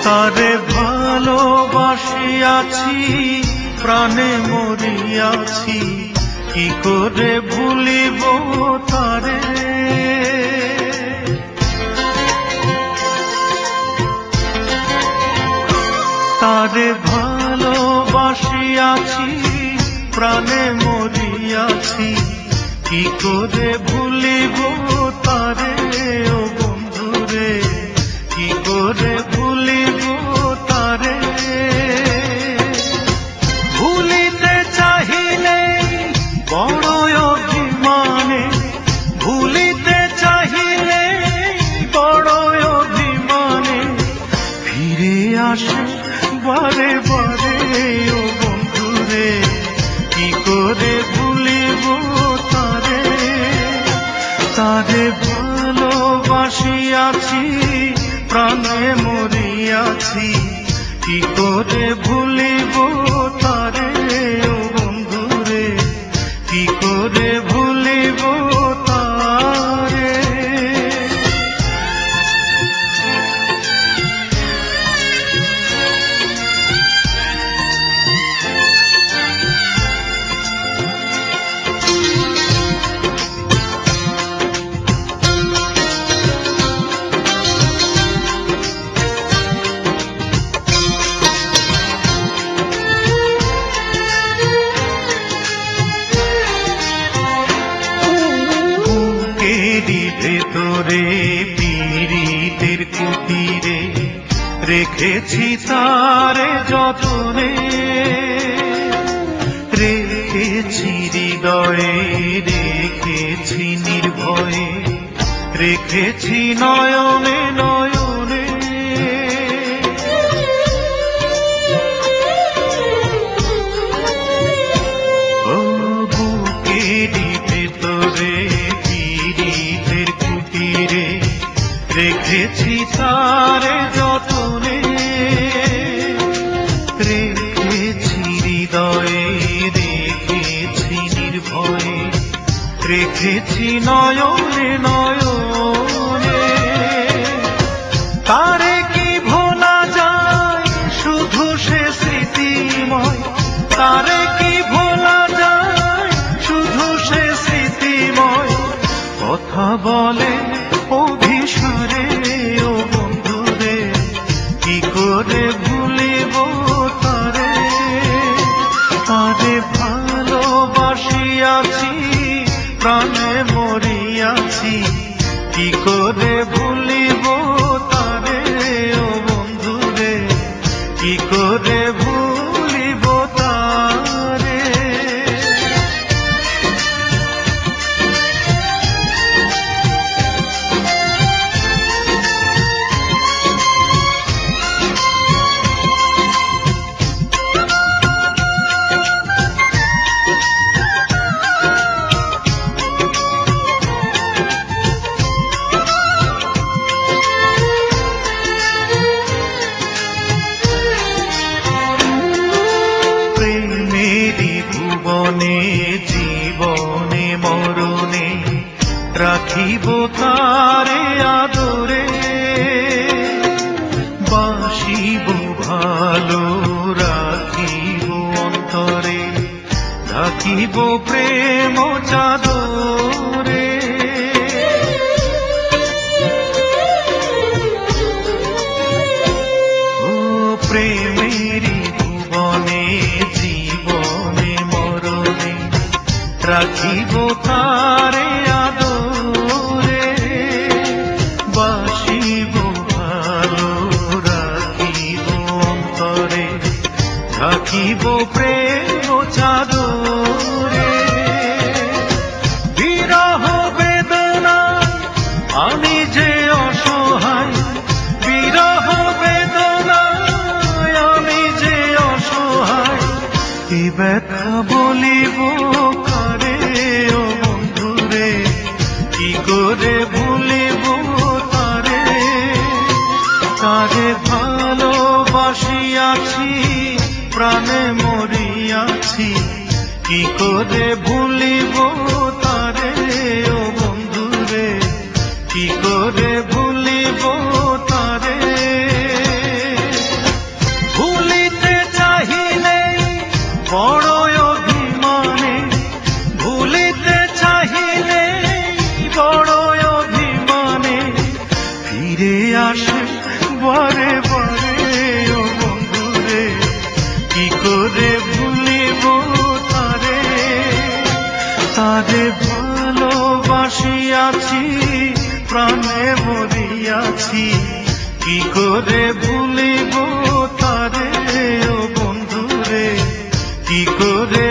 তারে ভালোবাসিয়াছি, প্রাণে মরিয়াছি, কি করে ভুলিব তারে। তারে ভালোবাসিয়াছি, প্রাণে মরিয়াছি, কি করে ভুলিব তারে। ও বন্ধুরে, কি করে ভুলিব তারে। ভুলিতে চাহিলে বড় অভিমানে, ভুলিতে চাহিলে বড় অভিমানে, ফিরে আসে বারে বারে। ও বন্ধুরে, কি করে ভুলিব তারে। তারে ভালোবাসিয়াছি, প্রাণে মরিয়াছি, কি করে ভুলিব তারে। ও বন্ধুরে, কি করে ভুলিব তারে। ভেতরে পীড়িতের কুটিরে রেখেছি তারে যতনে, রেখেছি হৃদয়ে, রেখেছি নির্ভয়ে, রেখেছি নয়নে নয়নে। ও বুকেরই ভেতরে পীড়িতের কুটিরে রেখেছি তারে যতনে, রেখেছি হৃদয়ে, রেখেছি নির্ভয়ে, রেখেছি নয়নে নয়নে। তারে কি ভোলা যায়, শুধু সে স্মৃতিময়। তারে কি ভোলা যায়, শুধু সে স্মৃতিময়। কথা বলে অভিসারে। ও বন্ধুরে, কি করে ভুলিব তারে। তারে ভালোবাসিয়াছি, প্রাণে মরিয়াছি, কি করে ভুলিব তারে। ও বন্ধুরে, কি করে ভুলিব তারে। ভুবনে জীবনে মরণে রাখিব তারে আদরে, বাসিব ভালো রাখিব অন্তরে, ঢাকিব প্রেম চাদরে। ও প্রেমেরই ভুবনে জীবনে মরণে রাখিব তারে আদরে, বাসিব ভালো রাখিব অন্তরে, ঢাকিব প্রেম চাদরে। বিরহ বেদনা আমি যে অসহায়, বিরহ বেদনা আমি যে অসহায়, কি ব্যথা বলিব কারে। ও বন্ধুরে, কি করে ভুলিব তারে। তারে ভালোবাসিয়াছি, প্রাণে মরিয়াছি, কি করে ভুলিব তারে। ও বন্ধুরে, কি করে ভুলিব তারে। আসে বারে বারে ও বন্ধুরে, কি করে ভুলিব তারে। তারে ভালোবাসিয়াছি, প্রাণে মরিয়াছি, কি করে ভুলিব তারে ও বন্ধুরে, কি করে